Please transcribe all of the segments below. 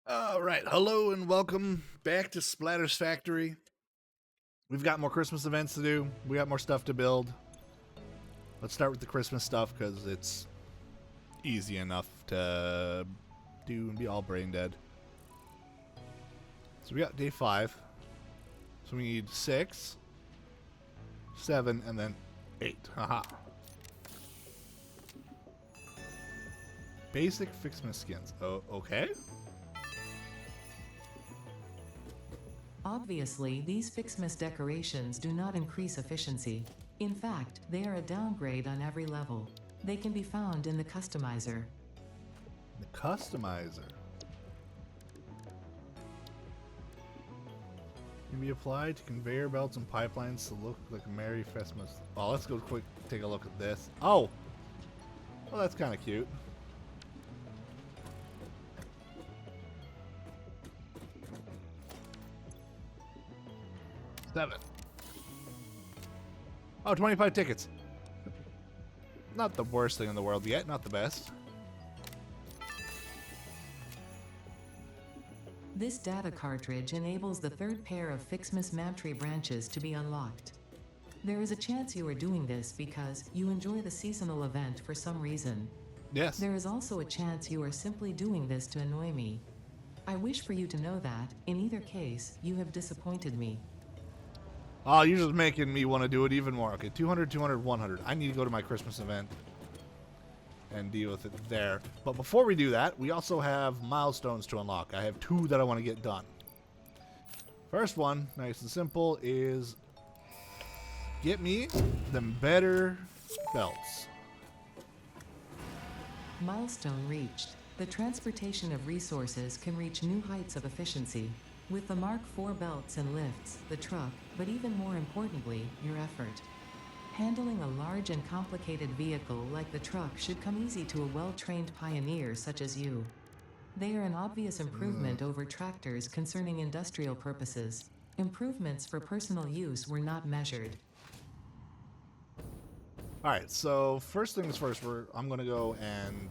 All right, hello and welcome back to Satisfactory. We've got more Christmas events to do. We got more stuff to build. Let's start with the Christmas stuff because it's easy enough to do and be all brain dead. So we got day 5. So we need 6, 7, and then 8. Haha. Basic Fixmas skins. Oh, okay. Obviously, these Fixmas decorations do not increase efficiency. In fact, they are a downgrade on every level. They can be found in the customizer. The customizer can be applied to conveyor belts and pipelines to look like a Merry Christmas. Well, let's go quick take a look at this. Oh! Well, that's kind of cute. Seven. Oh, 25 tickets. Not the worst thing in the world yet, not the best. This data cartridge enables the third pair of Fixmas Mantry branches to be unlocked. There is a chance you are doing this because you enjoy the seasonal event for some reason. Yes. There is also a chance you are simply doing this to annoy me. I wish for you to know that, in either case, you have disappointed me. Oh, you're just making me want to do it even more. Okay, 200, 200, 100. I need to go to my Christmas event and deal with it there. But before we do that, we also have milestones to unlock. I have 2 that I want to get done. First one, nice and simple, is get me them better belts. Milestone reached. The transportation of resources can reach new heights of efficiency. With the Mark IV belts and lifts, the truck, but even more importantly, your effort. Handling a large and complicated vehicle like the truck should come easy to a well-trained pioneer such as you. They are an obvious improvement over tractors concerning industrial purposes. Improvements for personal use were not measured. Alright, so first things first, I'm going to go and...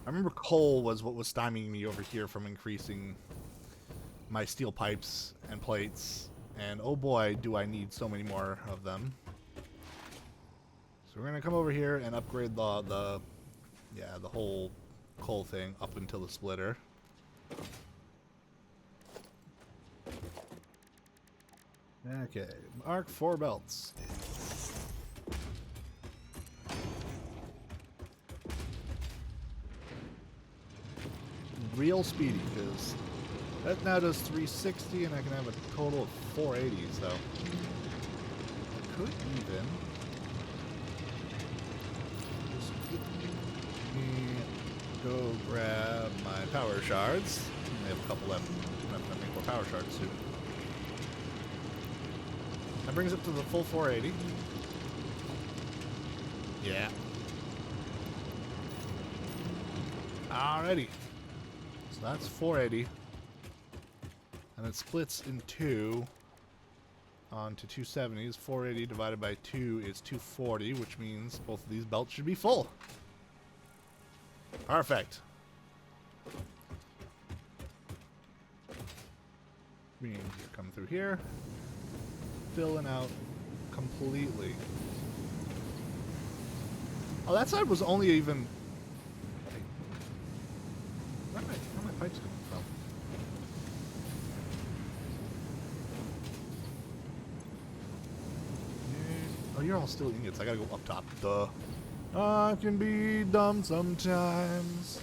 I remember coal was what was stymieing me over here from increasing my steel pipes and plates, and oh boy, do I need so many more of them. So we're gonna come over here and upgrade the whole coal thing up until the splitter. Okay, Mark 4 belts. Real speedy, because that now does 360, and I can have a total of 480s, though. I could even just go grab my power shards. I have a couple left. I'm going to make more power shards, too. That brings it to the full 480. Yeah. Alrighty. So that's 480. And it splits in 2 onto 270s. 480 divided by 2 is 240, which means both of these belts should be full. Perfect. Means you come through here, filling out completely. Oh, that side was only even... Where are my pipes coming from? Oh, you're all still ingots. I gotta go up top. Duh. I can be dumb sometimes.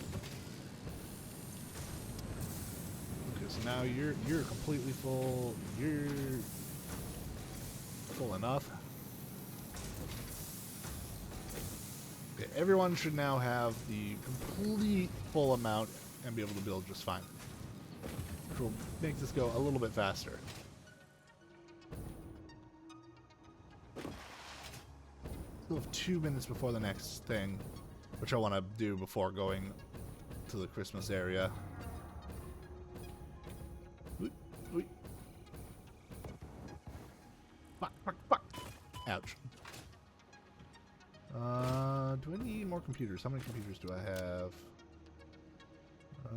Okay, so now you're completely full. You're full enough. Okay, everyone should now have the complete full amount and be able to build just fine. Which will make this go a little bit faster. Still have 2 minutes before the next thing, which I want to do before going to the Christmas area. Oop. Fuck, fuck, fuck. Ouch. Do I need more computers? How many computers do I have?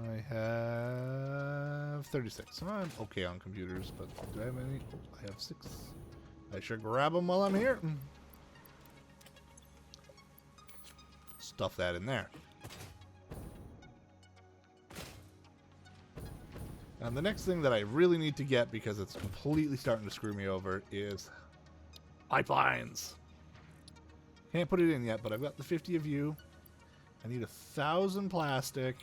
I have 36. So I'm okay on computers, but do I have any? Oh, I have 6. I should grab them while I'm here. Stuff that in there. And the next thing that I really need to get, because it's completely starting to screw me over, is pipelines. Can't put it in yet, but I've got the 50 of you. I need 1,000 plastic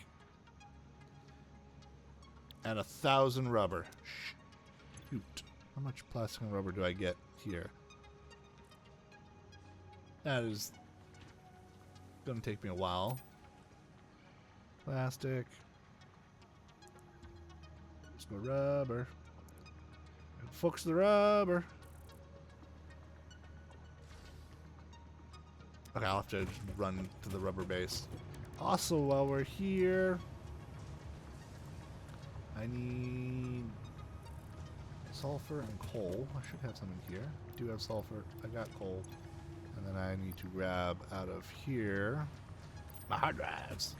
and 1,000 rubber. Shoot. How much plastic and rubber do I get here? That is going to take me a while. Plastic. Let's go rubber. Focus the rubber. Okay, I'll have to just run to the rubber base. Also, while we're here, I need sulfur and coal. I should have some in here. I do have sulfur. I got coal. And then I need to grab out of here my hard drives,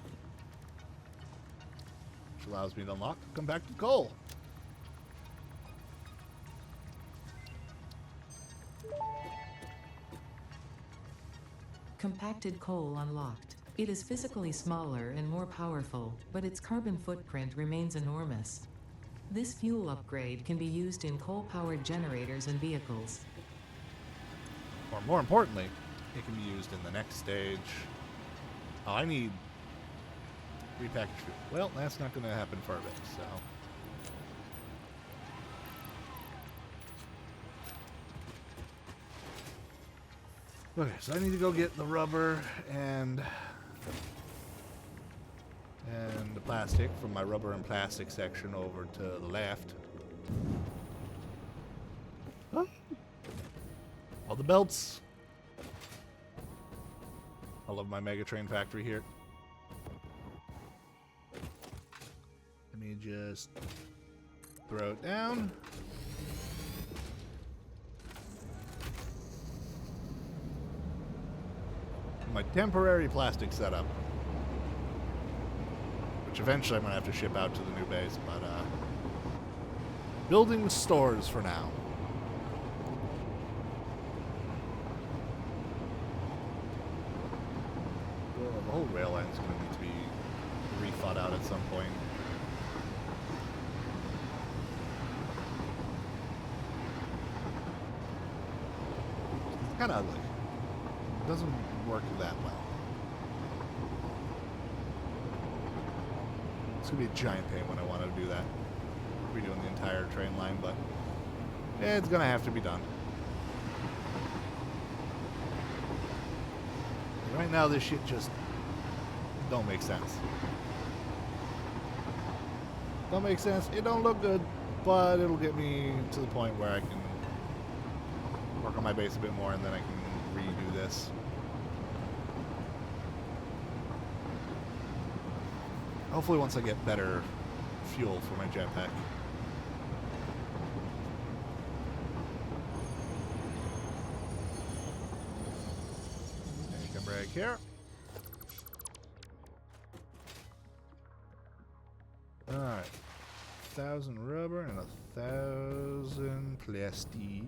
which allows me to unlock compacted coal. Compacted coal unlocked. It is physically smaller and more powerful, but its carbon footprint remains enormous. This fuel upgrade can be used in coal-powered generators and vehicles. Or more importantly, it can be used in the next stage. Oh, I need repackaged fuel. Well, that's not going to happen for a bit, so. Okay, so I need to go get the rubber and the plastic from my rubber and plastic section over to the left. Oh. All the belts. I love my Mega Train factory here. Let me just throw it down. My temporary plastic setup, which eventually I'm going to have to ship out to the new base, but building stores for now. Well, the whole rail line is going to need to be rethought out at some point. It's kind of ugly. It doesn't work that well. It's gonna be a giant pain when I want to do that. Redoing the entire train line, but it's gonna have to be done. Right now, this shit just don't make sense. Don't make sense. It don't look good, but it'll get me to the point where I can work on my base a bit more, and then I can redo this. Hopefully once I get better fuel for my jetpack. Take a break here. Alright. 1,000 rubber and 1,000 plastic.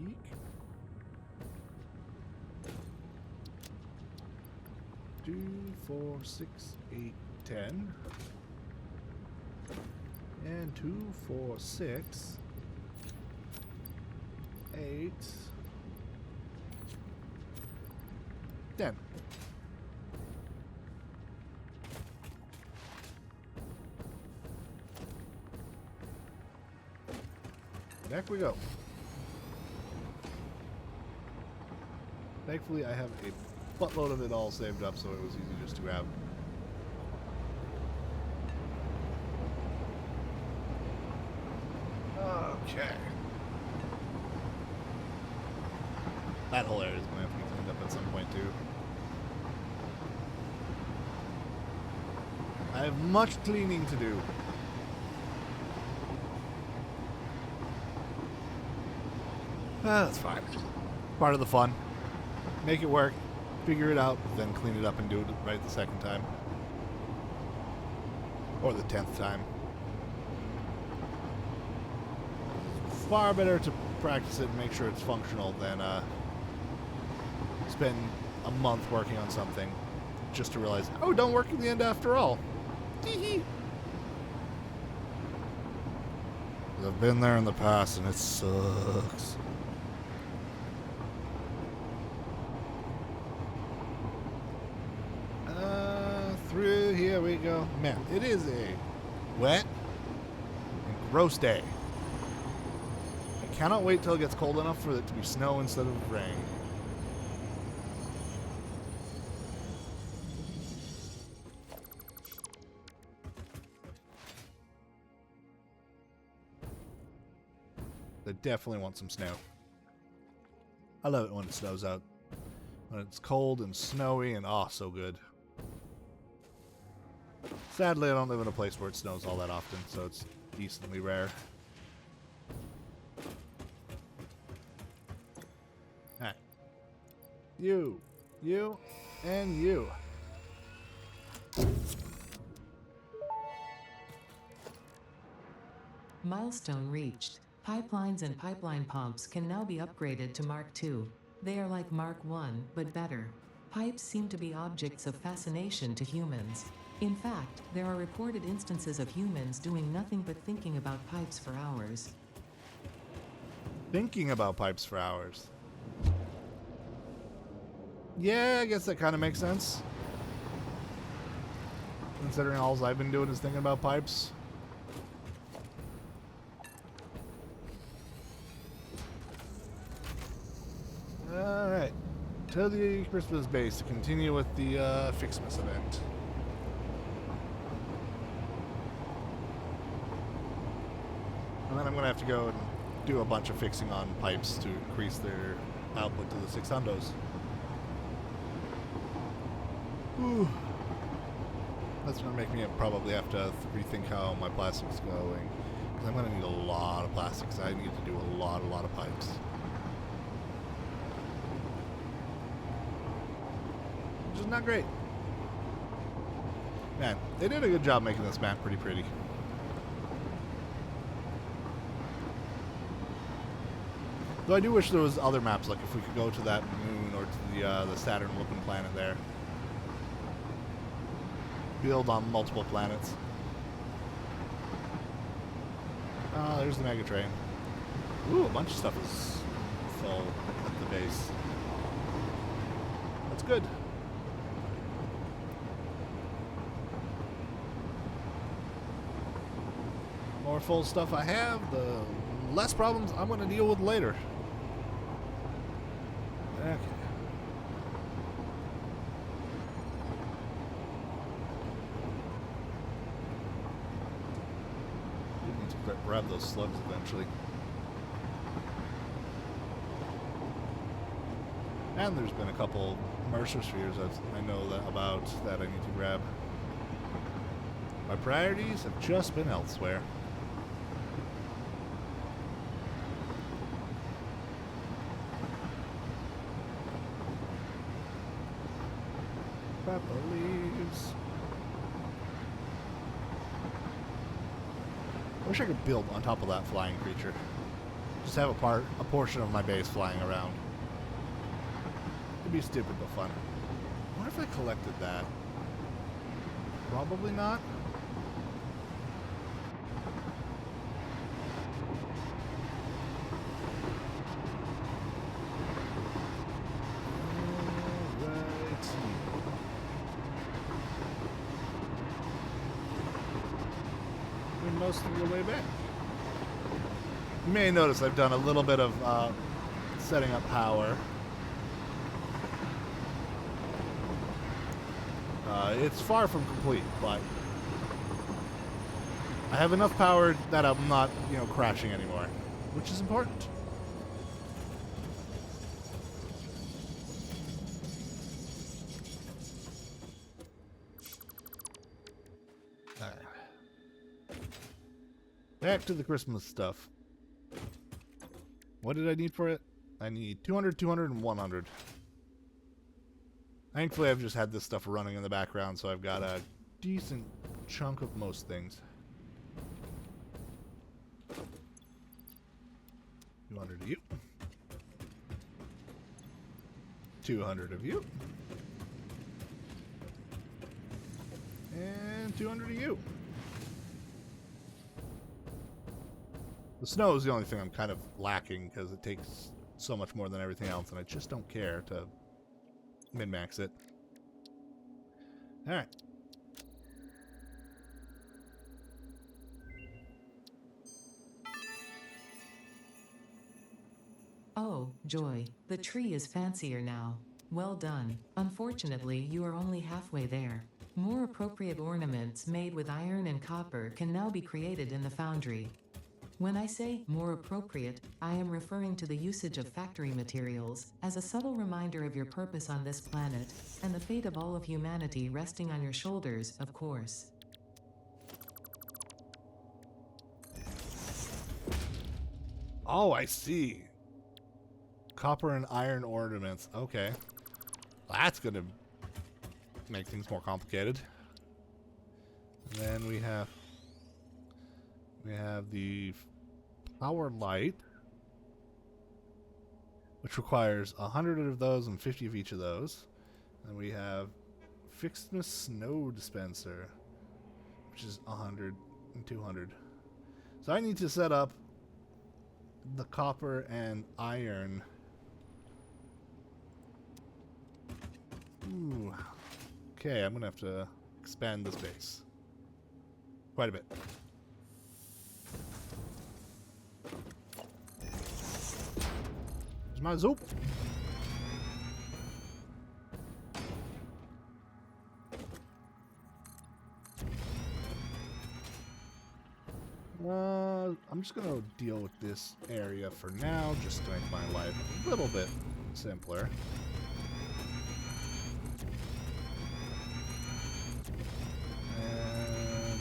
2, 4, 6, 8, 10. And 2, 4, 6, 8, 10. Back we go. Thankfully, I have a buttload of it all saved up, so it was easy just to grab. Okay. That whole area is going to have to be cleaned up at some point, too. I have much cleaning to do. That's fine. Part of the fun. Make it work, figure it out, then clean it up and do it right the second time. Or the 10th time. far better to practice it and make sure it's functional than spend a month working on something just to realize, oh, it don't work in the end after all. Tee-hee. I've been there in the past and it sucks. Through here we go. Man, it is a wet and gross day. I cannot wait till it gets cold enough for it to be snow instead of rain. I definitely want some snow. I love it when it snows out. When it's cold and snowy and so good. Sadly, I don't live in a place where it snows all that often, so it's decently rare. Alright. You, and you. Milestone reached. Pipelines and pipeline pumps can now be upgraded to Mark II. They are like Mark I, but better. Pipes seem to be objects of fascination to humans. In fact, there are reported instances of humans doing nothing but thinking about pipes for hours. Thinking about pipes for hours. Yeah, I guess that kind of makes sense. Considering all I've been doing is thinking about pipes. Alright. To the Christmas base to continue with the Fixmas event. And then I'm going to have to go and do a bunch of fixing on pipes to increase their output to the 6 hundos. Whew. That's going to make me probably have to rethink how my plastic's going. Because I'm going to need a lot of plastics. I need to do a lot of pipes. Which is not great. Man, they did a good job making this map pretty pretty. Though I do wish there was other maps, like if we could go to that moon or to the Saturn-looking planet there. Build on multiple planets. There's the Mega Train. Ooh, a bunch of stuff is full at the base. That's good. More full stuff I have, the less problems I'm going to deal with later. Okay. We need to grab those slugs eventually. And there's been a couple Mercer spheres that I know about that I need to grab. My priorities have just been elsewhere. Papa leaves. I wish I could build on top of that flying creature. Just have a portion of my base flying around. It'd be stupid but fun. I wonder if I collected that. Probably not. Most of the way back. You may notice I've done a little bit of setting up power. It's far from complete, but I have enough power that I'm not, crashing anymore, which is important. Back to the Christmas stuff. What did I need for it? I need 200, 200, and 100. Thankfully, I've just had this stuff running in the background, so I've got a decent chunk of most things. 200 of you. 200 of you. And 200 of you. The snow is the only thing I'm kind of lacking because it takes so much more than everything else, and I just don't care to min-max it. Alright. Oh, joy. The tree is fancier now. Well done. Unfortunately, you are only halfway there. More appropriate ornaments made with iron and copper can now be created in the foundry. When I say more appropriate, I am referring to the usage of factory materials as a subtle reminder of your purpose on this planet and the fate of all of humanity resting on your shoulders, of course. Oh, I see. Copper and iron ornaments. Okay. That's going to make things more complicated. And then we have the power light, which requires 100 of those and 50 of each of those. And we have Fixedness Snow Dispenser, which is 100 and 200. So I need to set up the copper and iron. Ooh. Okay, I'm going to have to expand this base quite a bit. Here's my zoop. I'm just going to deal with this area for now, just to make my life a little bit simpler. And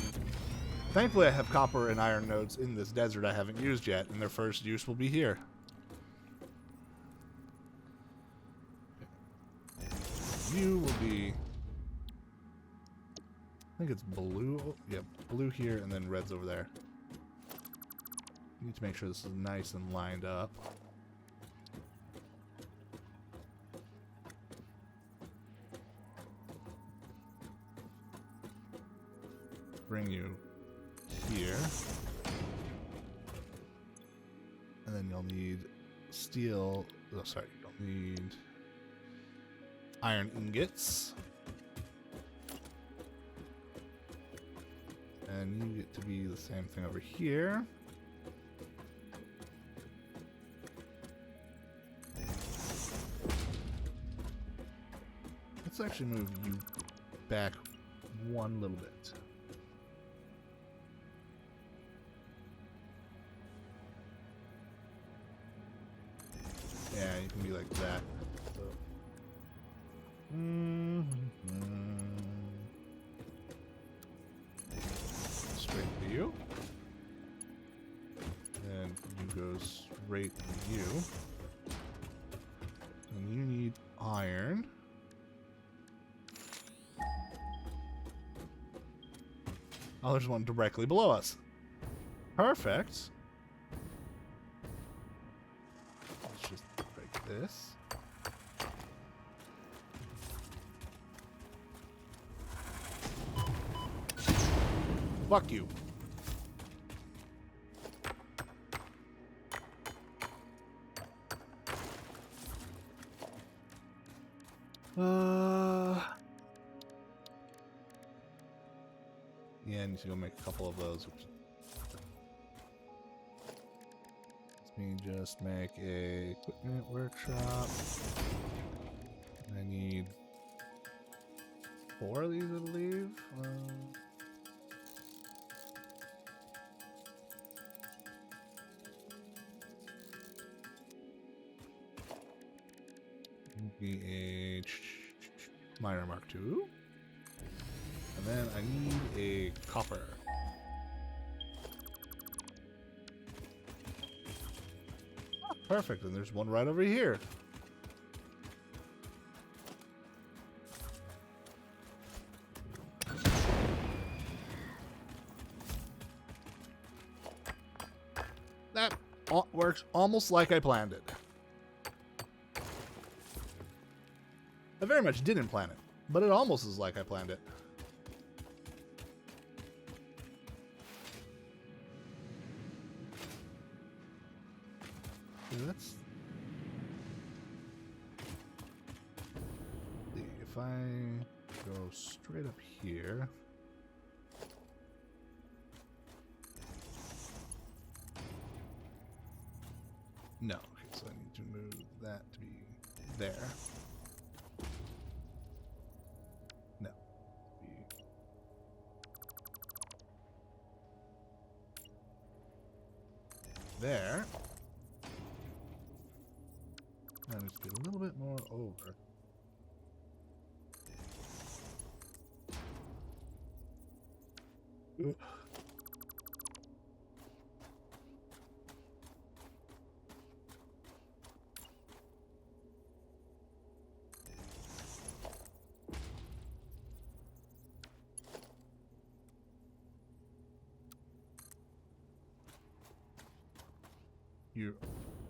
thankfully I have copper and iron nodes in this desert I haven't used yet, and their first use will be here. You will be... I think it's blue. Oh, yeah, blue here and then red's over there. Need to make sure this is nice and lined up. Bring you here. And then you'll need steel. Oh, sorry, you'll need iron ingots. And you get to be the same thing over here. Let's actually move you back one little bit. Yeah, you can be like that. So. Straight to you. And you go straight to you. And you need iron. Oh, there's one directly below us. Perfect. Let's just break this. Fuck you. Yeah, I need to go make a couple of those. Let me just make a equipment workshop. I need 4 of these, I believe. Be a miner mark II. And then I need a copper. Ah, perfect, and there's one right over here. That Works almost like I planned it. I very much didn't plan it, but it almost is like I planned it. Okay, let's see if I go straight up here. No, okay, so I need to move that to be there. No. There. Now just get a little bit more over. Ugh.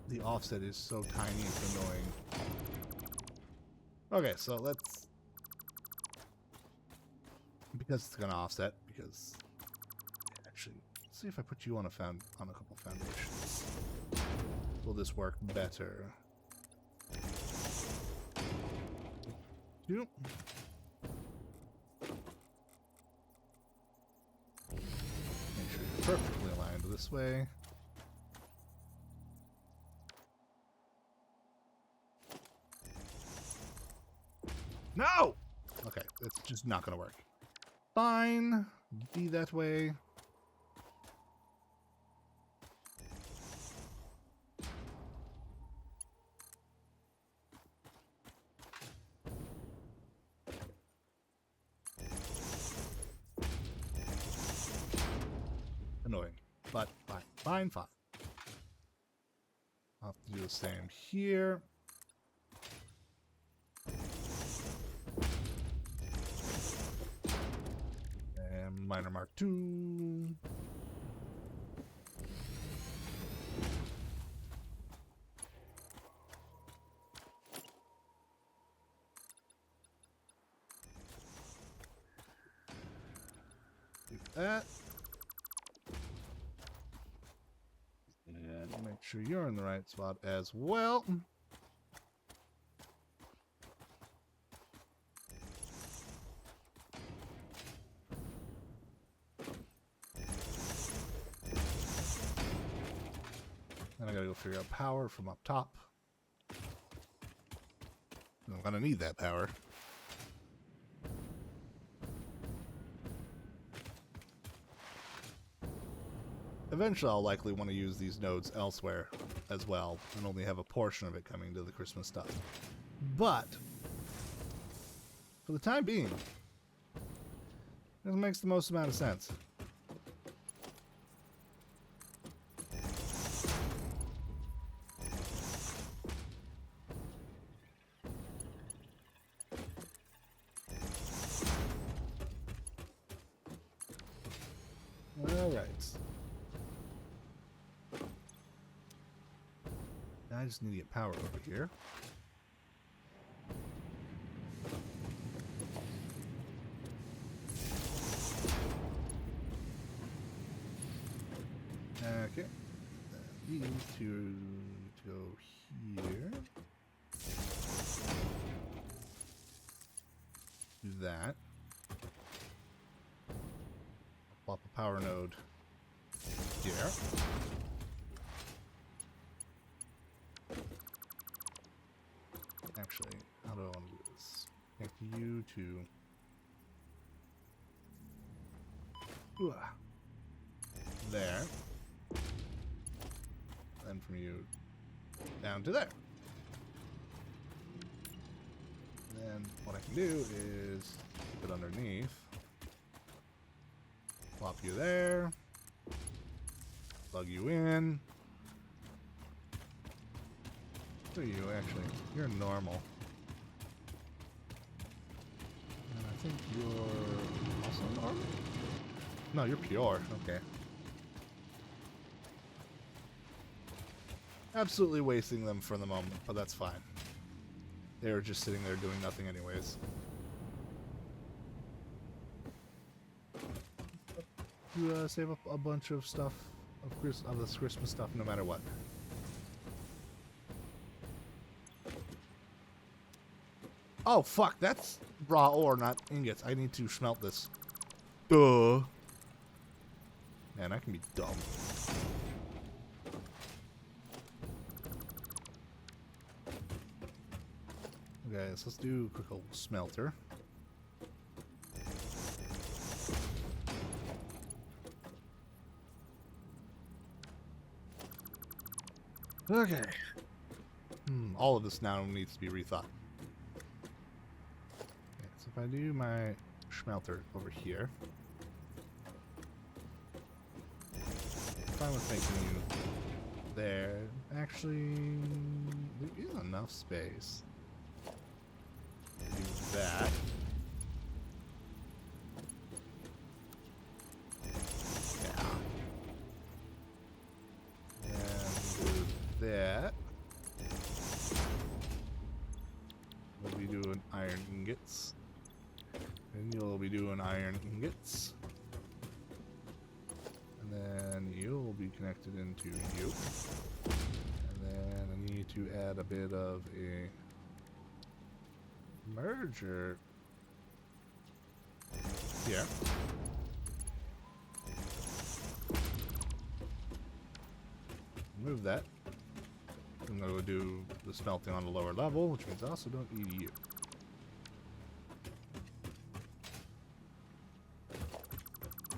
The offset is so tiny, it's annoying. Okay, so let's... Because it's gonna offset, because... Actually, let's see if I put you on a couple foundations. Will this work better? Yep. Make sure you're perfectly aligned this way. No! Okay, it's just not gonna work. Fine. Be that way. Annoying. But fine. Fine, fine. I'll have to do the same here. Minor Mark 2. Do that. And make sure you're in the right spot as well. Then I gotta go figure out power from up top. I'm gonna need that power. Eventually I'll likely want to use these nodes elsewhere as well, and only have a portion of it coming to the Christmas stuff. But, for the time being, this makes the most amount of sense. I just need to get power over here. Okay. These two go here. Do that. Plop a power node here. Actually, how do I want to do this? Connect you to there, then from you down to there. Then what I can do is put underneath, plop you there, plug you in. What are you actually? You're normal. And I think you're also normal? No, you're pure. Okay. Absolutely wasting them for the moment, but that's fine. They were just sitting there doing nothing anyways. You save up a bunch of stuff, of this Christmas stuff, no matter what. Oh fuck, that's raw ore, not ingots. I need to smelt this. Duh. Man, I can be dumb. Okay, so let's do a quick old smelter. Okay. All of this now needs to be rethought. Okay, so if I do my smelter over here, fine with making you there. Actually, there is enough space to do that. Yeah. And do that. We'll be doing iron ingots. And you'll be doing iron ingots. And then you'll be connected into you. And then I need to add a bit of a merger here. Move that. I'm going to do the smelting on the lower level, which means I also don't need you.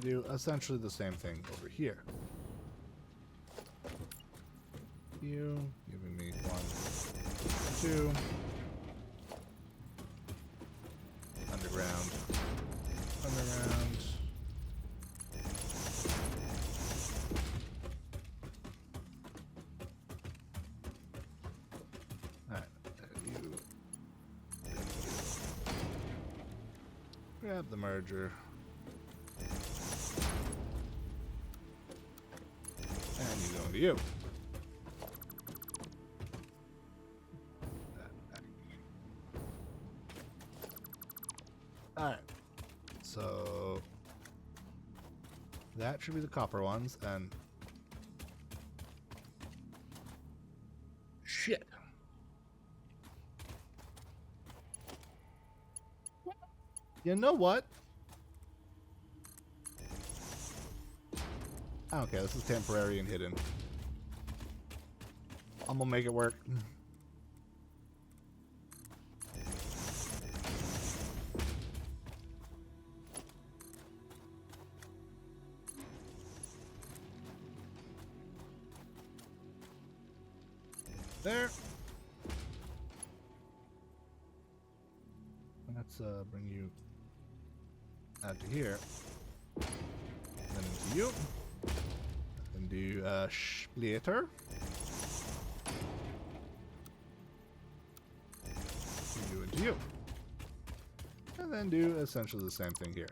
Do essentially the same thing over here. You giving me 1, 2. Underground. Underground. Alright. You. Grab the merger. And you go into you. Alright. So that should be the copper ones, and shit. You know what? Okay, this is temporary and hidden. I'm gonna make it work. There. Let's bring you out to here. Then into you. Then do splitter. You into you. And then do essentially the same thing here.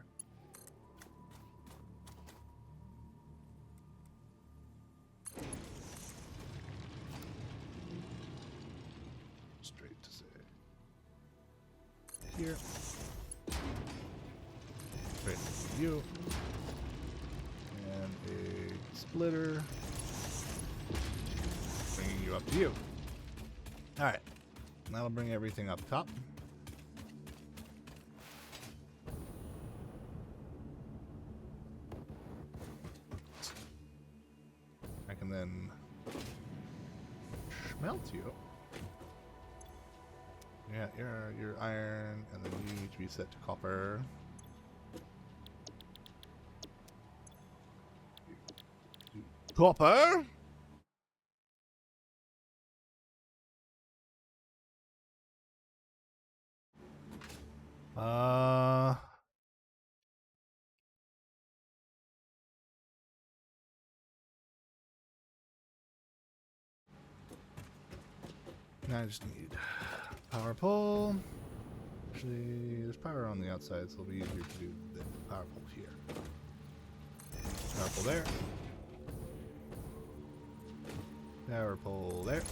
Straight to say here. Straight to you. And a splitter. Bringing you up to you. Alright. That'll bring everything up top. I can then smelt you. Yeah, your iron, and then you need to be set to copper. Copper? Now I just need power pole. Actually, there's power on the outside, so it'll be easier to do the power pole here. Power pole there. Power pole there.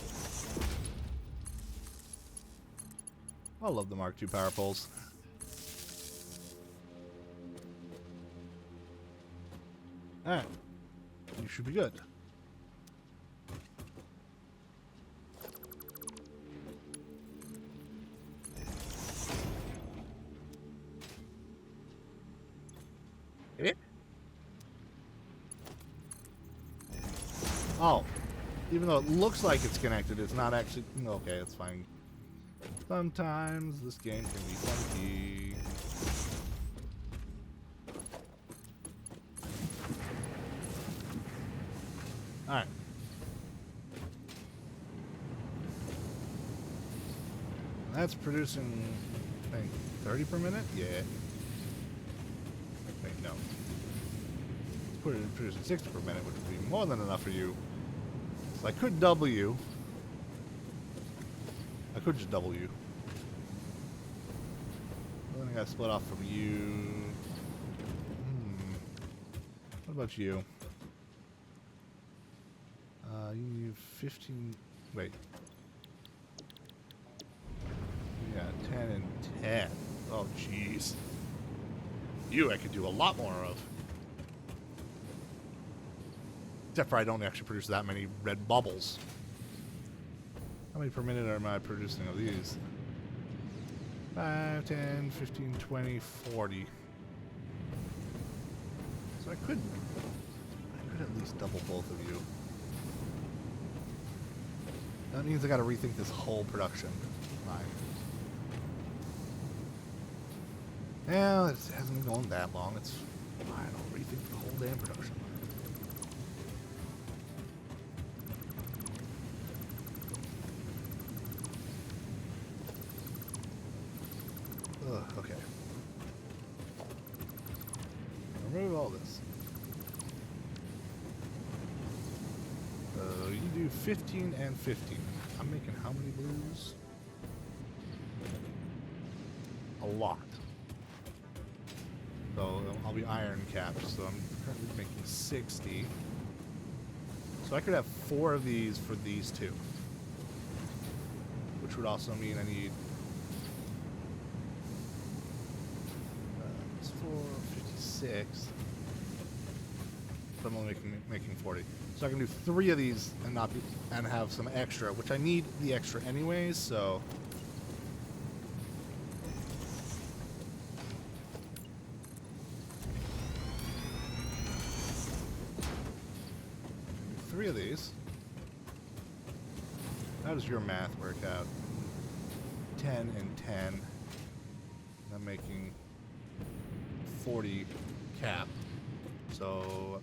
I love the Mark II power poles. Alright. You should be good. Eh? Oh. Even though it looks like it's connected, it's not actually... Okay, it's fine. Sometimes this game can be funky. Alright. That's producing, I think, 30 per minute? Yeah. Wait, no. It's producing 60 per minute, which would be more than enough for you. So I could double you. I could just double you. But then I gotta split off from you. What about you? You need 15... Wait. Yeah, 10 and 10. Oh, jeez. You I could do a lot more of. Except for I don't actually produce that many red bubbles. How many per minute am I producing of these? 5, 10, 15, 20, 40. So I could at least double both of you. That means I gotta rethink this whole production line. Yeah, it hasn't been going that long. It's fine. I'll rethink the whole damn production line. Ugh, okay. Remove all this. You do 15 and 15. I'm making how many blues? A lot. So I'll be iron capped, so I'm currently making 60. So I could have 4 of these for these two. Which would also mean I need... it's 4, 56. But I'm only making 40. So I can do 3 of these and not be, and have some extra, which I need the extra anyways, so... 3 of these. How does your math work out? 10 and 10. I'm making 40 cap. So...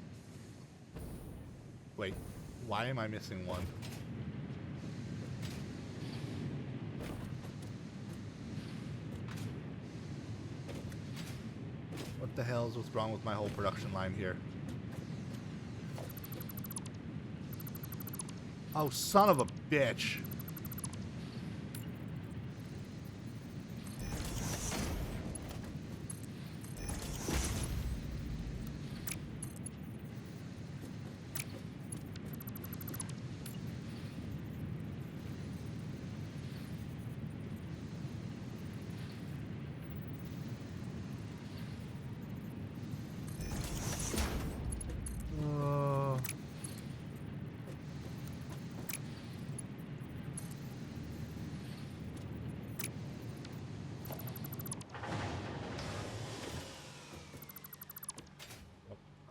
Wait, why am I missing one? What the hell is what's wrong with my whole production line here? Oh, son of a bitch.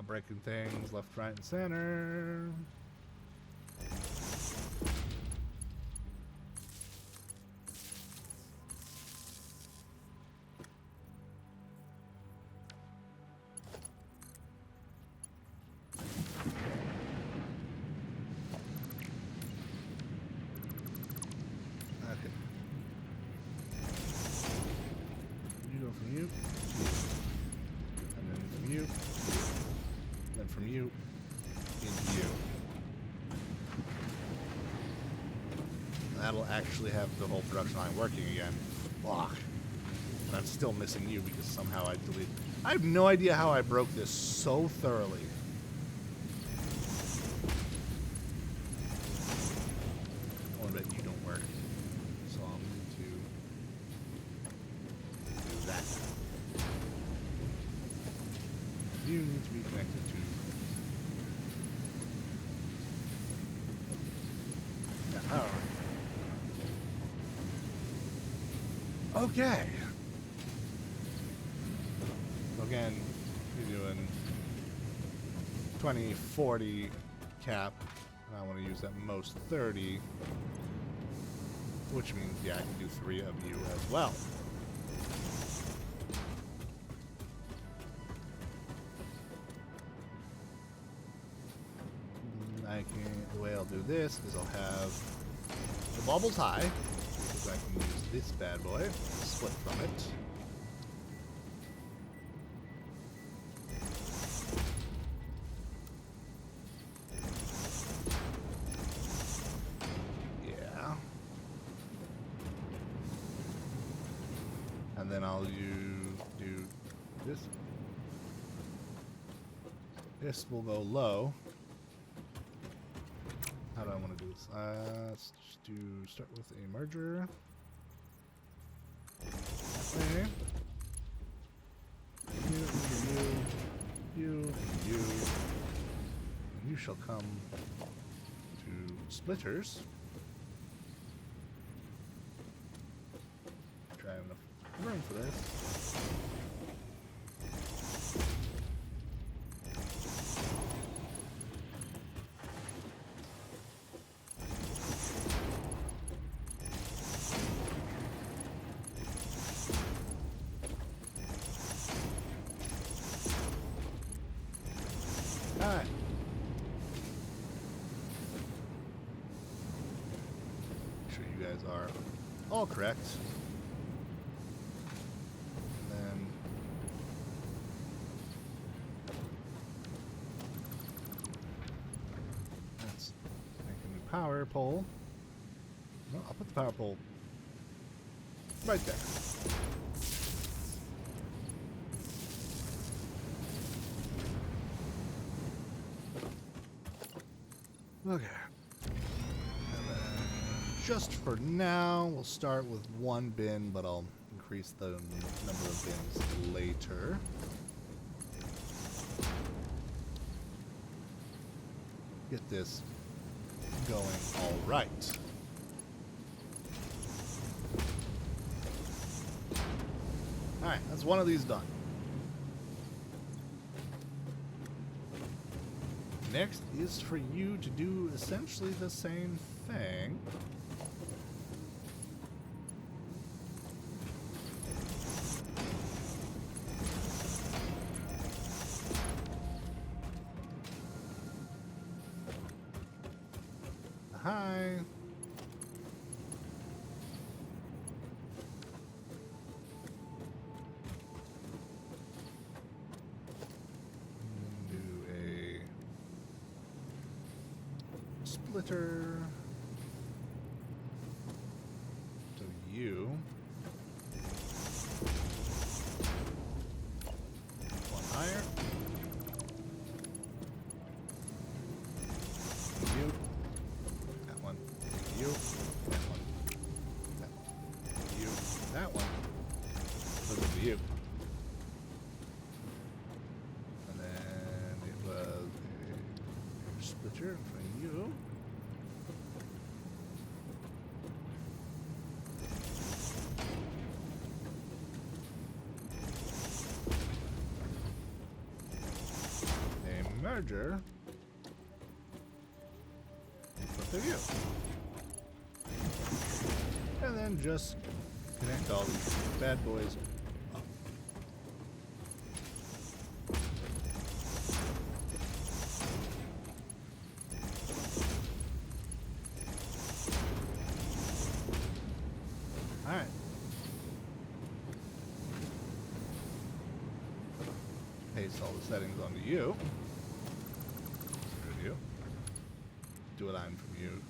Breaking things left, right, and center. Okay. You go from you, and then from you. Then from you into you. That'll actually have the whole production line working again. Fuck. And I'm still missing you because somehow I deleted. I have no idea how I broke this so thoroughly. Okay. So again, you're doing 20, 40 cap. And I want to use at most 30. Which means, yeah, I can do 3 of you as well. The way I'll do this is I'll have the bubbles high, because I can use this bad boy, split from it. Yeah. And then I'll do this. This will go low. How do I want to do this? Let's just start with a merger. Okay. You, and you shall come to splitters. Try to have enough room for this. Alright. Make sure you guys are all correct. And then let's make a new power pole. No, I'll put the power pole right there. Okay. And then just for now, we'll start with 1 bin, but I'll increase the number of bins later. Get this going all right. All right, that's one of these done. Next is for you to do essentially the same thing. Hi. Splitter to you. 1 higher. You. That one. You. That one. That. You. That one. Those are you. And then it was a splitter for you. Merger in front of you. And then just connect all these bad boys up. Alright. Paste all the settings onto you. Do a line from you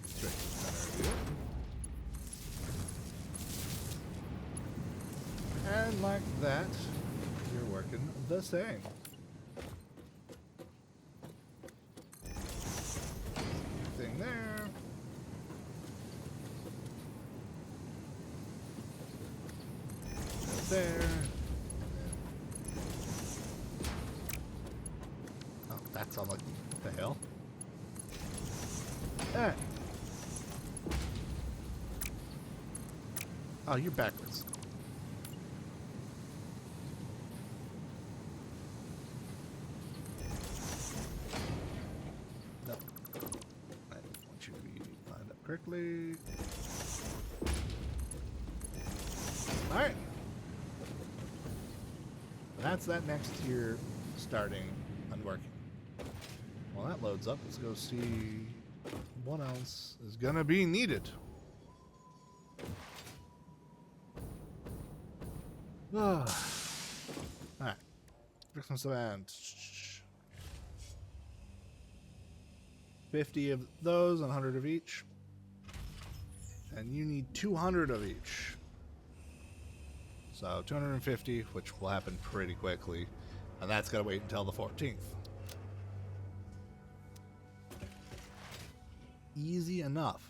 straight to the center of you. And like that, you're working the same. Thing there. There. Oh, that's all like the hell? Ah. Oh, you're backwards. No. I want you to be lined up correctly. Alright. That's that next tier starting and working. While that loads up, let's go see what else is gonna be needed. Alright. Christmas event. 50 of those and 100 of each. And you need 200 of each. So 250, which will happen pretty quickly. And that's gotta wait until the 14th. Easy enough.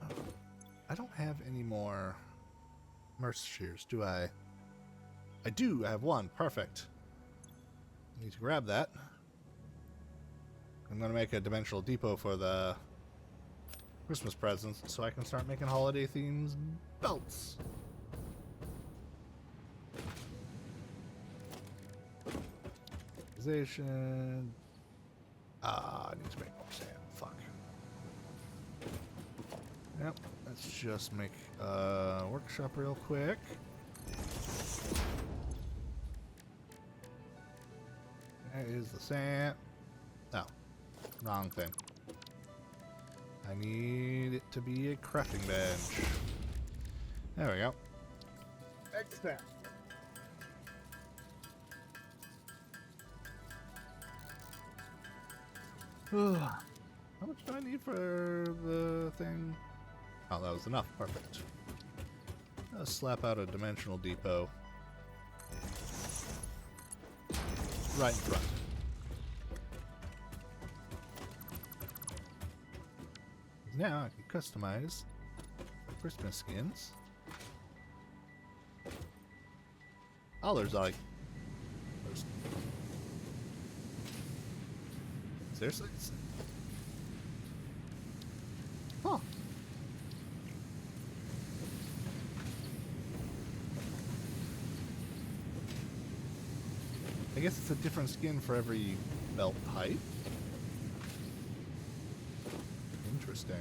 Oh, I don't have any more Mercer shears, do I? I do. I have one. Perfect. I need to grab that. I'm going to make a dimensional depot for the Christmas presents so I can start making holiday themes belts. Organization. I need to make more sand. Fuck. Yep. Let's just make a workshop real quick. That is the sand. No. Wrong thing. I need it to be a crafting bench. There we go. Extend. How much do I need for the thing? Oh, that was enough. Perfect. Let's slap out a dimensional depot. Right in front. Now I can customize Christmas skins. Oh, there's like... Seriously? Huh. I guess it's a different skin for every belt type. Interesting.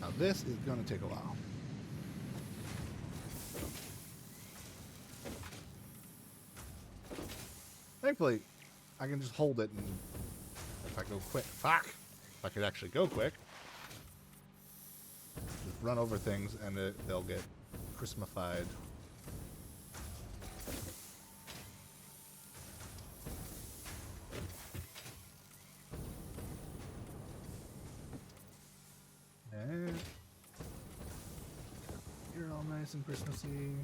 Now this is going to take a while. Thankfully, I can just hold it, and if I go quick, fuck! If I could actually go quick, just run over things and they'll get Christmasified. And you're all nice and Christmassy.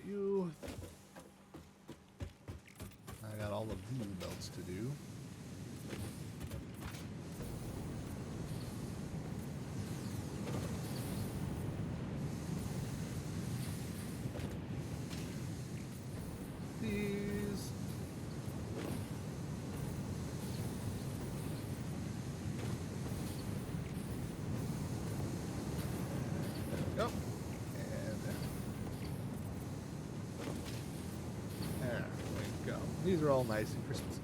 You. I got all the blue belts to do. These. There we go. And there we go. These are all nice and Christmassy.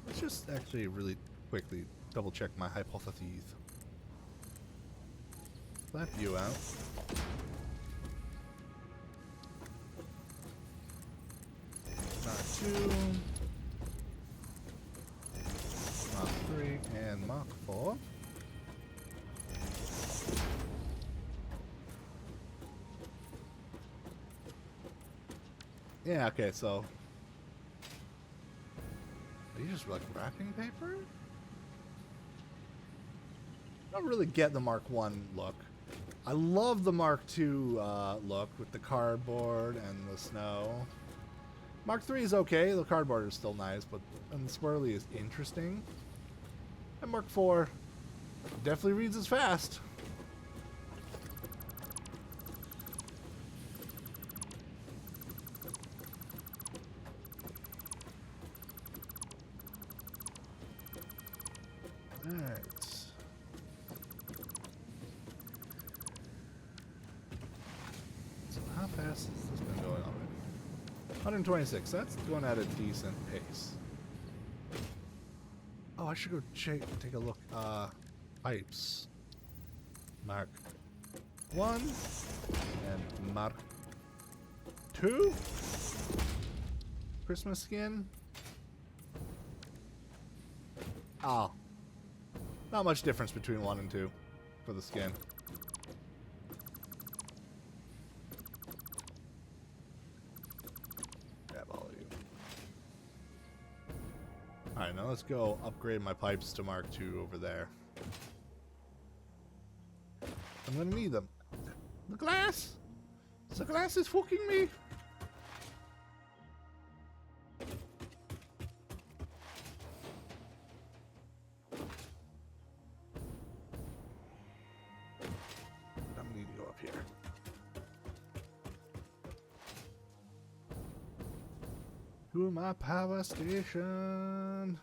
Let's just actually really quickly double check my hypotheses. Flat view out. Mach 2, Mach 3, and Mach 4. Yeah, okay, so... Are you just like wrapping paper? I don't really get the Mark 1 look. I love the Mark 2 look with the cardboard and the snow. Mark 3 is okay. The cardboard is still nice, but and the swirly is interesting. And Mark 4 definitely reads as fast. Alright. So how fast has this been going already? 126. That's going at a decent pace. Oh, I should go take a look. Pipes. Mark 1 and Mark 2. Christmas skin. Oh. Not much difference between 1 and 2 for the skin. Grab all of you. Alright, now let's go upgrade my pipes to Mark 2 over there. I'm gonna need them. The glass! The glass is fucking me! I'm gonna need to go up here. To my power station.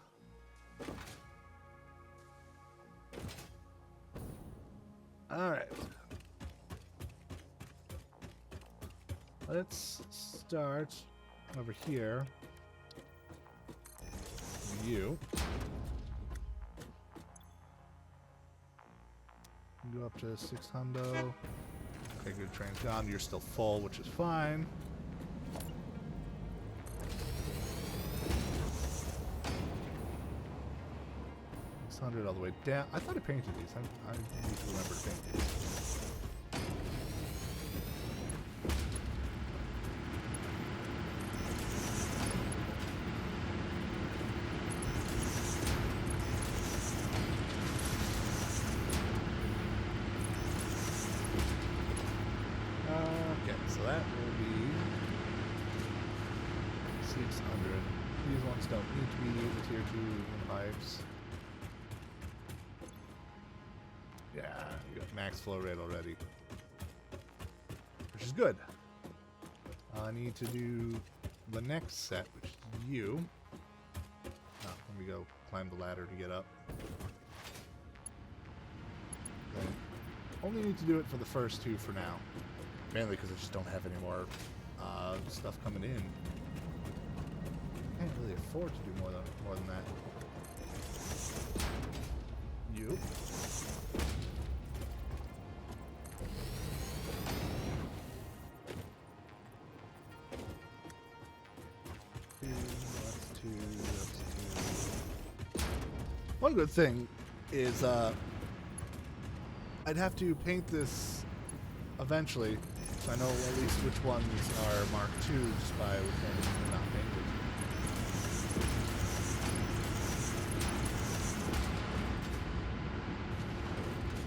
Alright. Let's start over here. You. Go up to 600. Okay, good. Train's gone. You're still full, which is fine. All the way down. I thought I painted these. I need to remember to paint these. Okay, so that will be 600. These ones don't need to be the tier 2 pipes. Yeah, you got max flow rate already, which is good. I need to do the next set, which is you. Oh, let me go climb the ladder to get up. Okay. Only need to do it for the first 2 for now, mainly because I just don't have any more stuff coming in. Can't really afford to do more than that. You. One good thing is I'd have to paint this eventually, so I know at least which ones are Mark II just by which ones are not painted.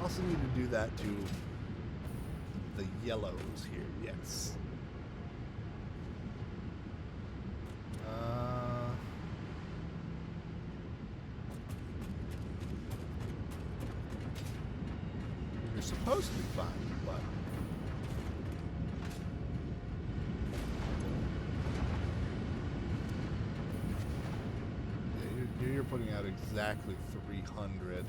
Also need to do that to the yellows here, yes. You're supposed to be fine, but yeah, you're putting out exactly 300.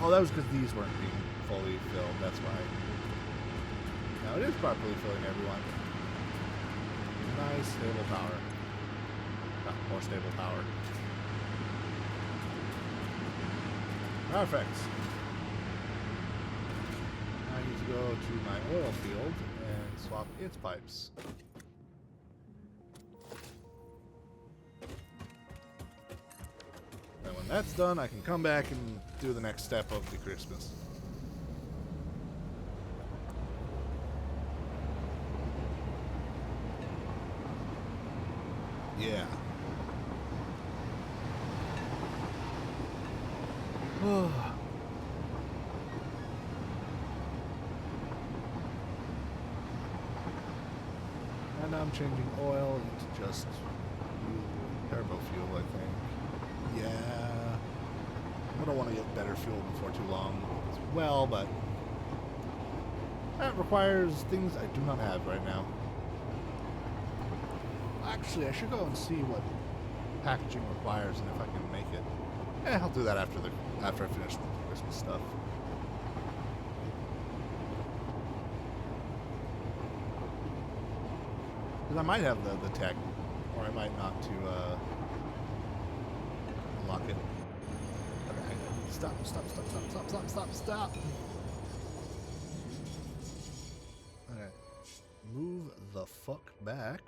Oh, that was because these weren't being fully filled, that's why. Now it is properly filling everyone. Nice, stable power. More stable power. Perfect. I need to go to my oil field and swap its pipes. And when that's done, I can come back and do the next step of the Christmas. Yeah. And I'm changing oil into just turbo fuel, I think. Yeah. I don't want to get better fuel before too long as well, but that requires things I do not have right now. Actually, I should go and see what packaging requires and if I can make it. I'll do that after I finish the Christmas stuff. Because I might have the tech, or I might not to unlock it. Okay, stop. Okay, move the fuck back.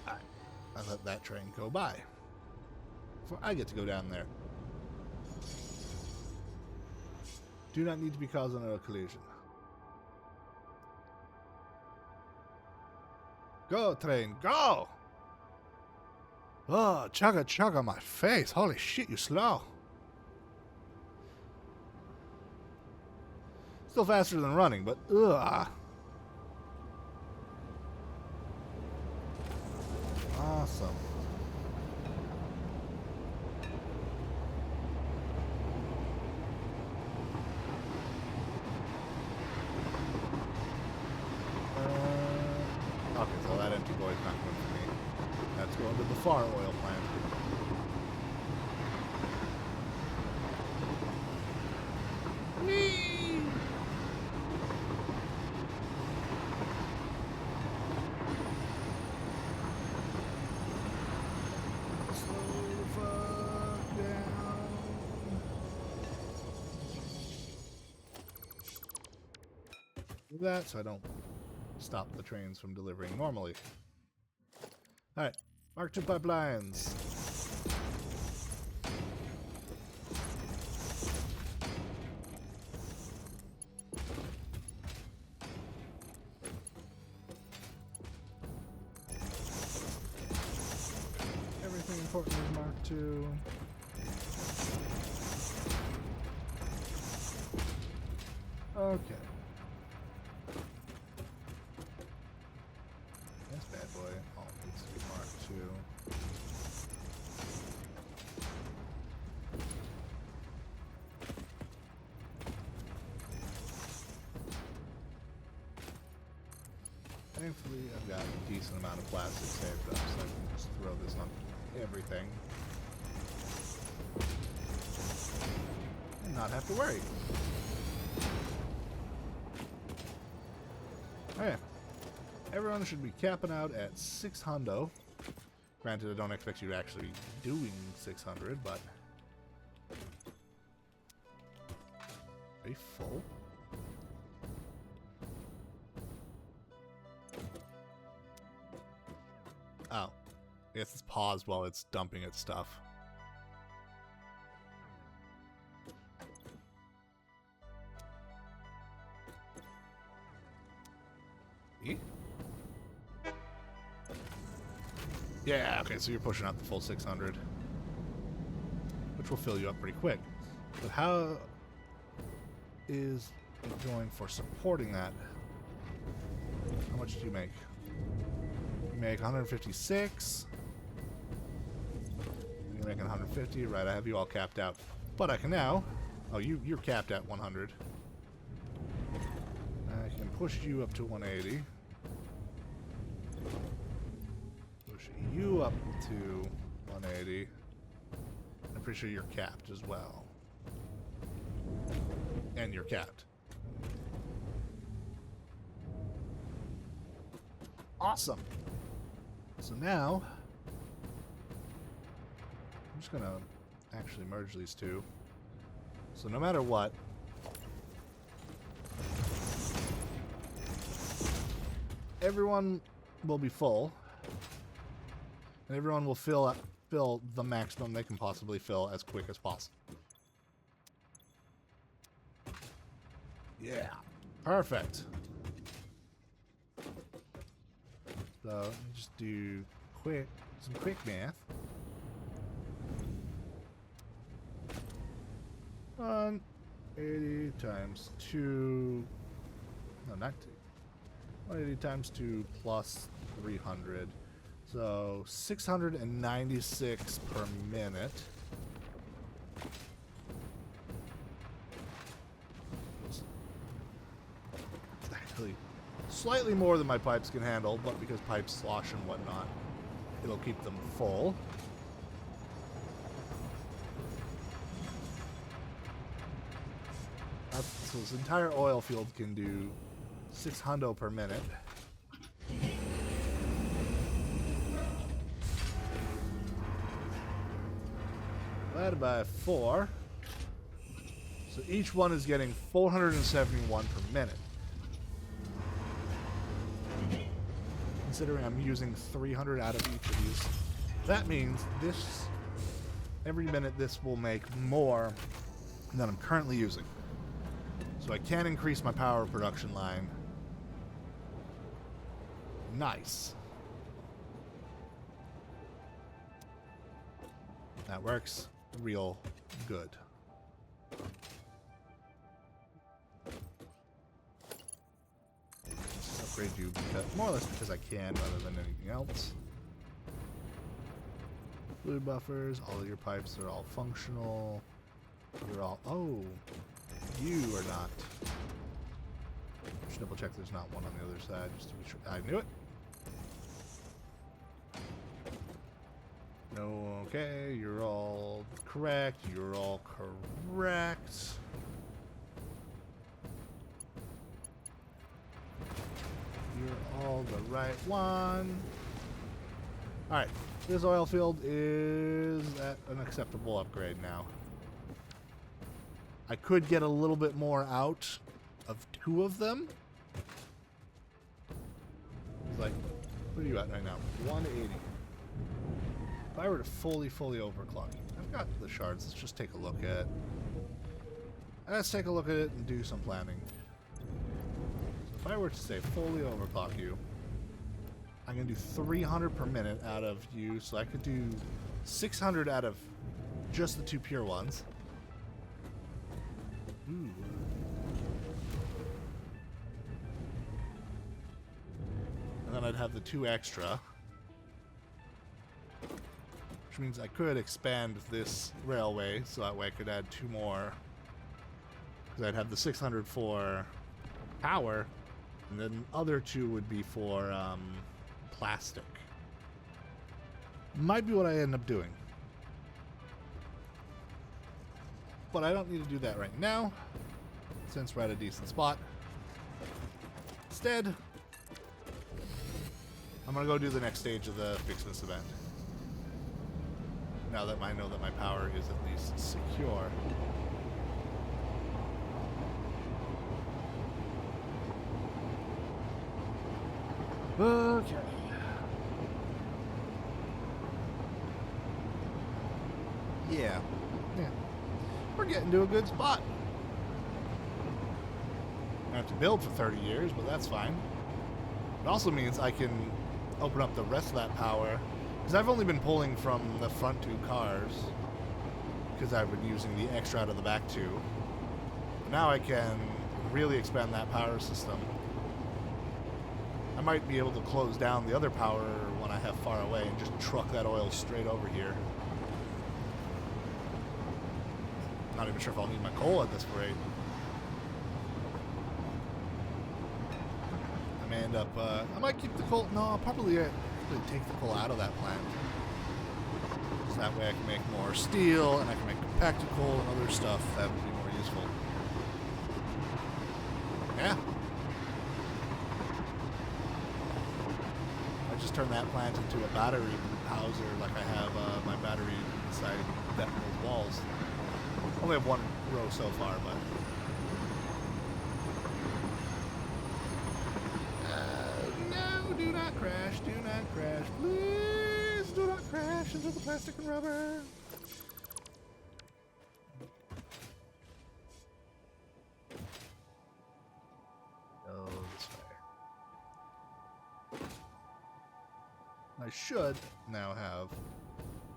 I let that train go by. Before I get to go down there. Do not need to be causing a collision. Go, train, go! Oh, chugga my face. Holy shit, you slow. Still faster than running, but ugh. Awesome. Okay, so that empty boy's not going for me. That's going to the far oil plant. Whee! That so I don't stop the trains from delivering normally. Alright, Mark II pipelines. Everything important is Mark II. Okay. This bad boy all needs to be Mark II. Thankfully, I've got a decent amount of plastic saved up, so I can just throw this on everything and not have to worry. Okay. Everyone should be capping out at 600. Granted, I don't expect you to actually be doing 600, but... Are you full? Oh. I guess it's paused while it's dumping its stuff. E? Yeah, okay, so you're pushing out the full 600. Which will fill you up pretty quick. But how is it going for supporting that? How much do you make? You make 156. You're making 150. Right, I have you all capped out. But I can now... Oh, you're capped at 100. I can push you up to 180. Push you up to 180. I'm pretty sure you're capped as well. And you're capped. Awesome. So now, I'm just going to actually merge these two. So no matter what, everyone will be full, and everyone will fill the maximum they can possibly fill as quick as possible. Yeah. Perfect. So let me just do some quick math. 180 times 2. No, not 2. 180 times 2 plus 300. So 696 per minute. It's actually slightly more than my pipes can handle, but because pipes slosh and whatnot, it'll keep them full. So this entire oil field can do 600 per minute. Divided by 4. So each one is getting 471 per minute. Considering I'm using 300 out of each of these, that means every minute this will make more than I'm currently using. So I can increase my power production line. Nice. That works real good. Just upgrade you more or less because I can rather than anything else. Fluid buffers, all of your pipes are all functional. You're all... Oh, you are not. Just double check there's not one on the other side just to be sure. I knew it. No, okay, you're all correct. You're all correct. You're all the right one. Alright, this oil field is at an acceptable upgrade now. I could get a little bit more out of 2 of them. It's like, what are you at right now? 180. If I were to fully overclock it, I've got the shards. Let's just take a look at. Let's take a look at it and do some planning. So if I were to say fully overclock you, I'm gonna do 300 per minute out of you, so I could do 600 out of just the 2 pure ones. Ooh. And then I'd have the 2 extra. Which means I could expand this railway so that way I could add 2 more. Because I'd have the 600 for power, and then the other 2 would be for plastic. Might be what I end up doing. But I don't need to do that right now, since we're at a decent spot. Instead, I'm going to go do the next stage of the Fixmas event. Now that I know that my power is at least secure. Okay. Yeah. We're getting to a good spot. I have to build for 30 years, but that's fine. It also means I can open up the rest of that power, because I've only been pulling from the front 2 cars, because I've been using the extra out of the back 2. But now I can really expand that power system. I might be able to close down the other power when I have far away and just truck that oil straight over here. Not even sure if I'll need my coal at this rate. I may end up, I might keep the coal. No, I'll probably take the coal out of that plant. So that way I can make more steel, and I can make compacted coal and other stuff that would be more useful. Yeah. I just turned that plant into a battery houser, like I have my battery inside those walls. Only have 1 row so far, but no, do not crash, do not crash, please do not crash into the plastic and rubber. I should now have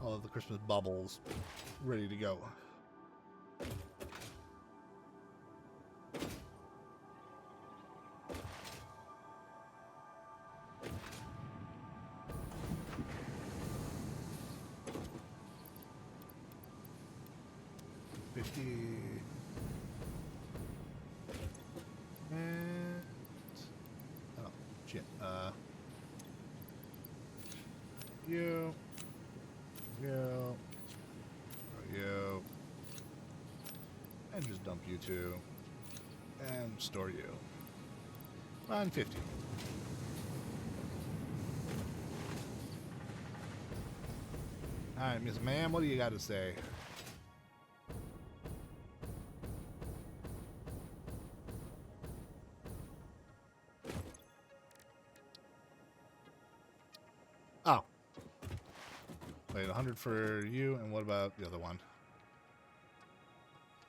all of the Christmas bubbles ready to go. And oh shit. You, and just dump you two, and store you. 950. All right, Miss Ma'am, what do you got to say? Oh. Wait, 100 for you, and what about the other one?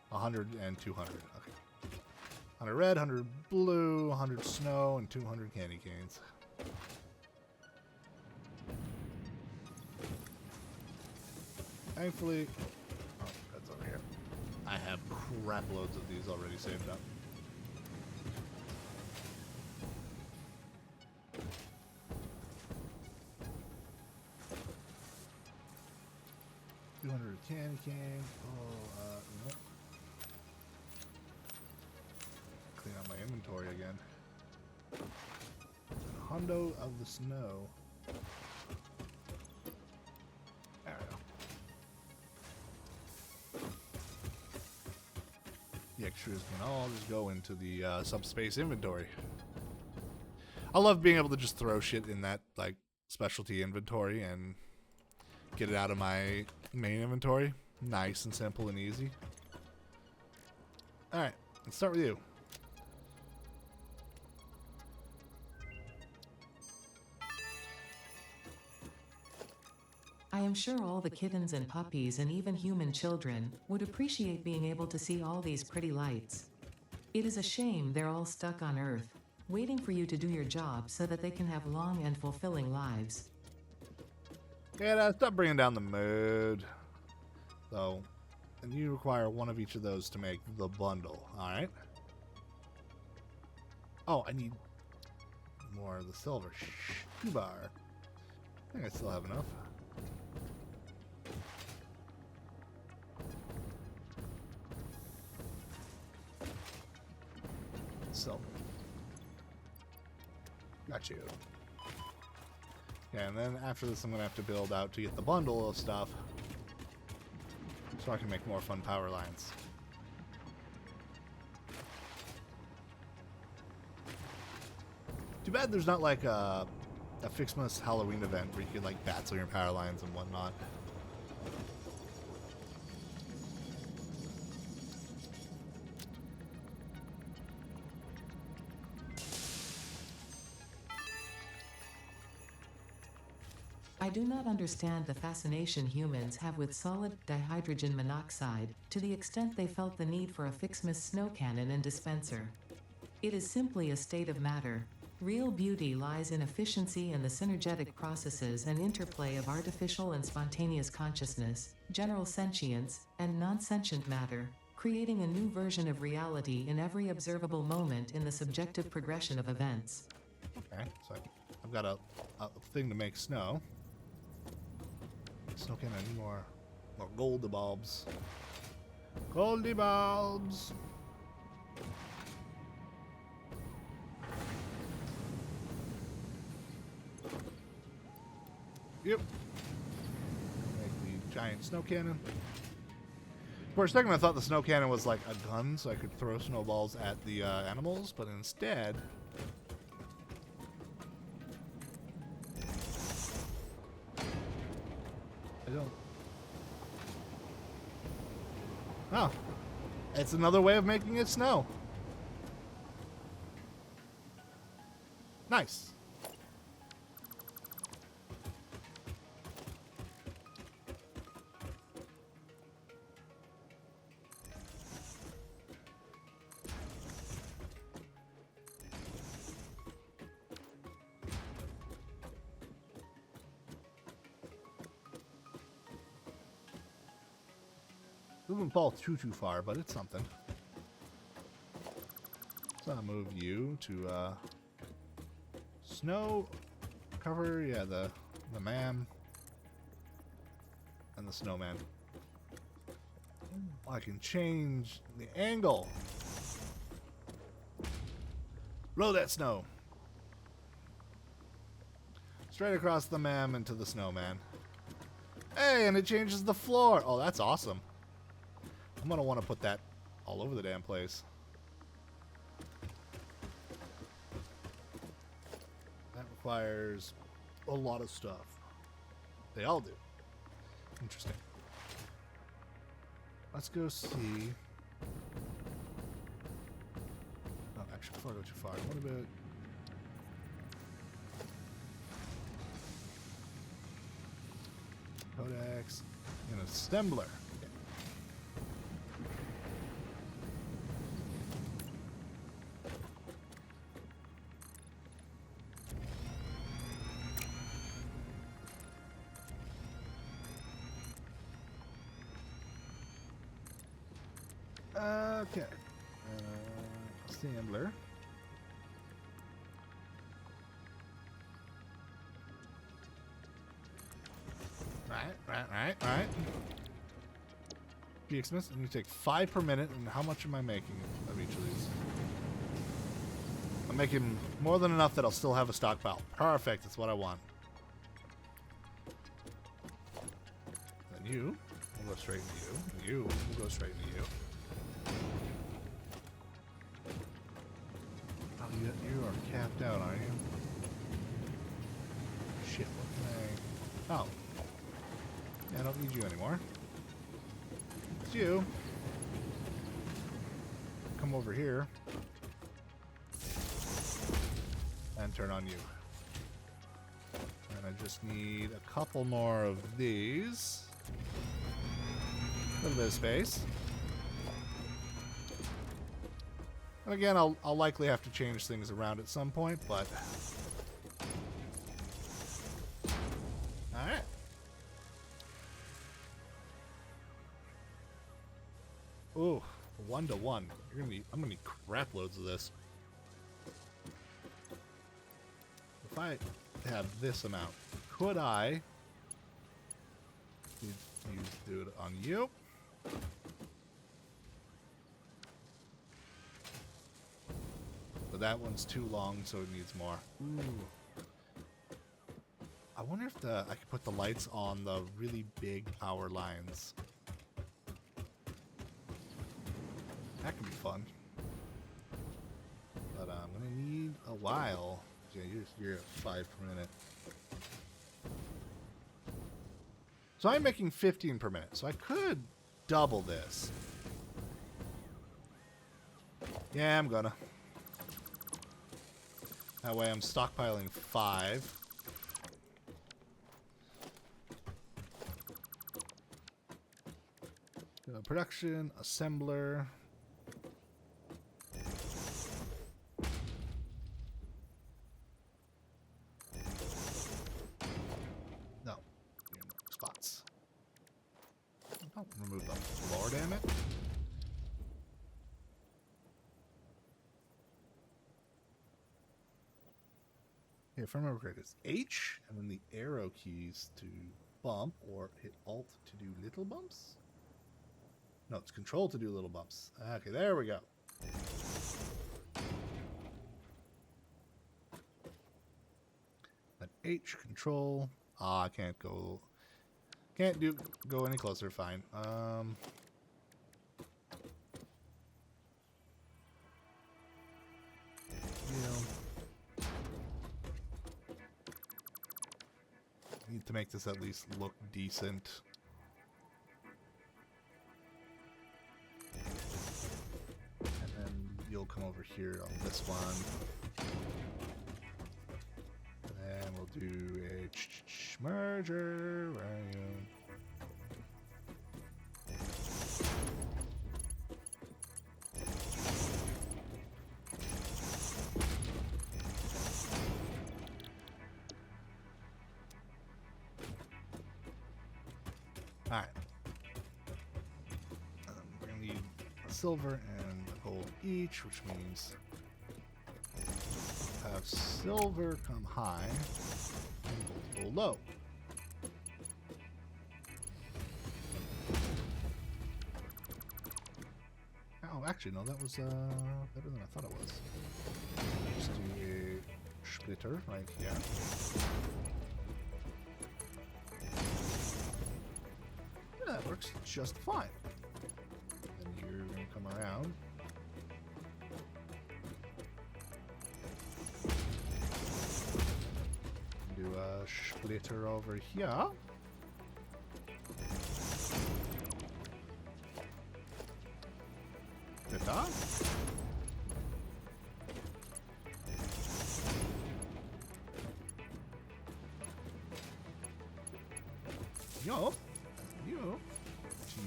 100 and 200. Okay. 100 red, 100 blue, 100 snow, and 200 candy canes. Thankfully, oh, that's over here. I have crap loads of these already saved up. Candy cane. Oh, nope. Clean out my inventory again. Hondo of the snow. There we go. The extras can all just go into the subspace inventory. I love being able to just throw shit in that like specialty inventory and get it out of my main inventory. Nice and simple and easy. Alright, let's start with you. I am sure all the kittens and puppies and even human children would appreciate being able to see all these pretty lights. It is a shame they're all stuck on Earth, waiting for you to do your job so that they can have long and fulfilling lives. Yeah, stop bringing down the mood. So, and you require one of each of those to make the bundle, alright? Oh, I need more of the silver. Bar. I think I still have enough. Silver. Got you. Yeah, and then after this I'm going to have to build out to get the bundle of stuff so I can make more fun power lines. Too bad there's not like a Fixmas Halloween event where you can like bats on your power lines and whatnot. I do not understand the fascination humans have with solid dihydrogen monoxide to the extent they felt the need for a Fixmas snow cannon and dispenser. It is simply a state of matter. Real beauty lies in efficiency and the synergetic processes and interplay of artificial and spontaneous consciousness, general sentience, and non-sentient matter, creating a new version of reality in every observable moment in the subjective progression of events. Okay, so I've got a thing to make snow. Snow cannon, I need more goldy bulbs. Goldy bulbs! Yep. Make the giant snow cannon. For a second I thought the snow cannon was like a gun so I could throw snowballs at the animals, but instead... I don't... Oh. It's another way of making it snow. Nice. Doesn't fall too far, but it's something. So I'll move you to snow cover. Yeah, the man and the snowman. I can change the angle. Roll that snow. Straight across the man into the snowman. Hey, and it changes the floor. Oh, that's awesome. I'm going to want to put that all over the damn place. That requires a lot of stuff. They all do. Interesting. Let's go see. Oh, actually, before I go too far, what about... Codex and assembler. Okay. Assembler. Right. Expense, and you take 5 per minute. And how much am I making of each of these? I'm making more than enough that I'll still have a stockpile. Perfect. That's what I want. Then you will go straight into you. And you will go straight into you. Oh, you are capped out, aren't you? Shit. What can I? Oh. Yeah, I don't need you anymore. It's you. Come over here. And turn on you. And I just need a couple more of these. A little bit of space. And again, I'll likely have to change things around at some point, but... Alright. Ooh, 1 to 1. I'm gonna need crap loads of this. If I have this amount, could I do it on you? But that one's too long, so it needs more. Ooh. I wonder if I could put the lights on the really big power lines. That could be fun. But I'm gonna need a while. Yeah, you're at 5 per minute. So I'm making 15 per minute. So I could double this. Yeah, I'm gonna. That way I'm stockpiling 5. Production, assembler. No. Spots. Don't remove the floor, damn it. Yeah, if I remember correctly, it's H and then the arrow keys to bump, or hit Alt to do little bumps. No, it's Control to do little bumps. Okay, there we go. Then H, Control. Ah, I can't go. Can't go any closer. Fine. Need to make this at least look decent. And then you'll come over here on this one. And we'll do a merger. Where are you? Alright. silver and gold each, which means have silver come high and gold go low. Oh, actually, no, that was better than I thought it was. Just do a splitter right here. Yeah, that works just fine. Then you're going to come around. Do a splitter over here. Ta-da. Yo. You.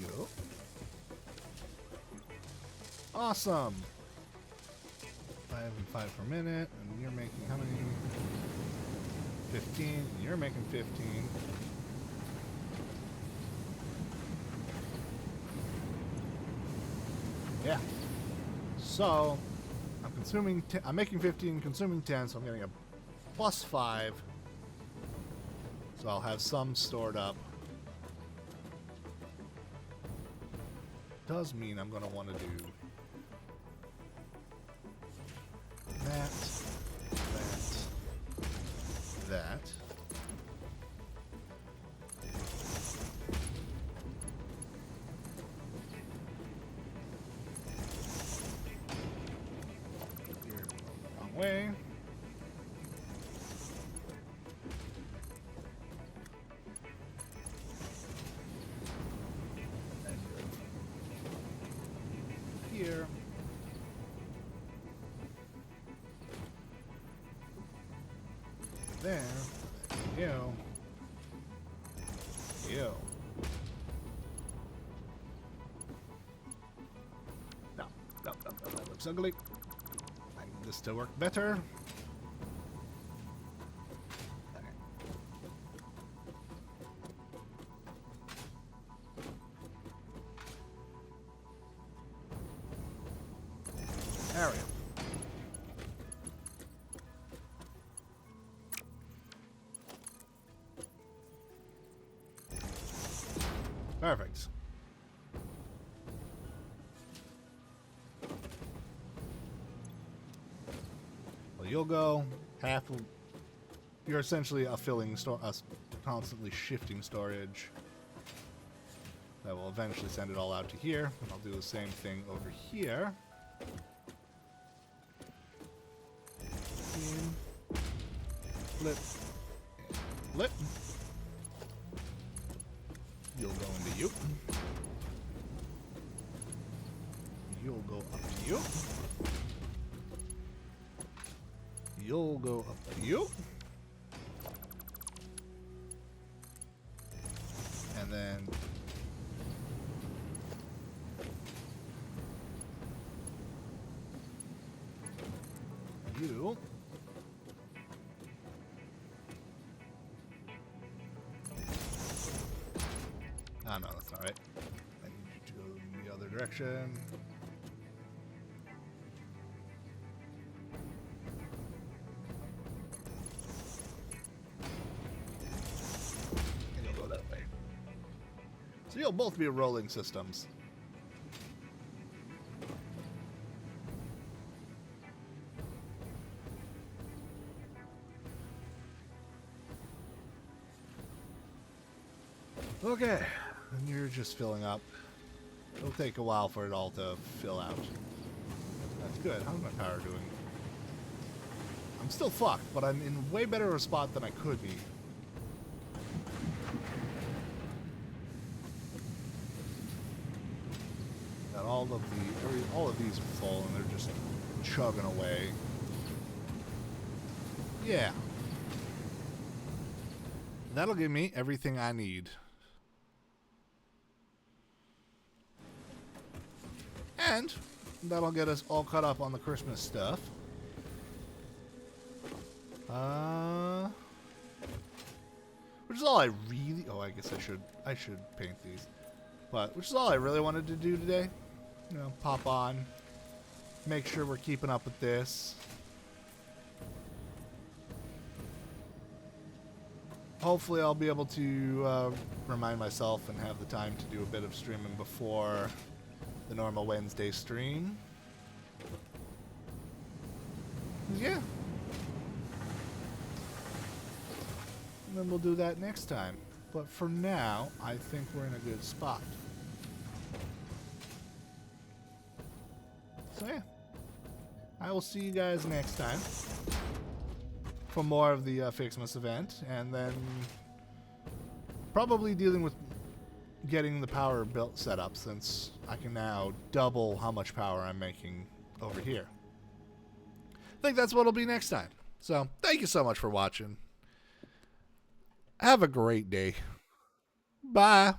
You. Awesome. 5 and 5 per minute, and you're making how many? 15. And you're making 15. Yeah. So I'm consuming. I'm making 15, consuming 10, so I'm getting a plus 5. So I'll have some stored up. Does mean I'm going to want to do that, that. Here, wrong way. Here. There. You. You. No, that looks ugly. I need this to work better. Okay. There we go. Perfect. Well, you'll go half of... You're essentially a filling store, a constantly shifting storage. That will eventually send it all out to here. And I'll do the same thing over here. In, flip, flip. You'll go into you. You'll go up to you. You'll go up to you. And then you. Ah, no, that's not right. I need you to go in the other direction. And you'll go that way. So you'll both be rolling systems. Okay. And you're just filling up. It'll take a while for it all to fill out. That's good. How's my power doing? I'm still fucked, but I'm in way better a spot than I could be. Got all of these are full, and they're just chugging away. Yeah. That'll give me everything I need. And that'll get us all caught up on the Christmas stuff. Which is all I really... Oh, I guess I should paint these. But, which is all I really wanted to do today. pop on, make sure we're keeping up with this. Hopefully I'll be able to remind myself and have the time to do a bit of streaming before the normal Wednesday stream. Yeah. And then we'll do that next time. But for now, I think we're in a good spot. So yeah. I will see you guys next time for more of the Fixmas event, and then probably dealing with getting the power built set up, since I can now double how much power I'm making over here. I think that's what'll be next time. So thank you so much for watching. Have a great day. Bye.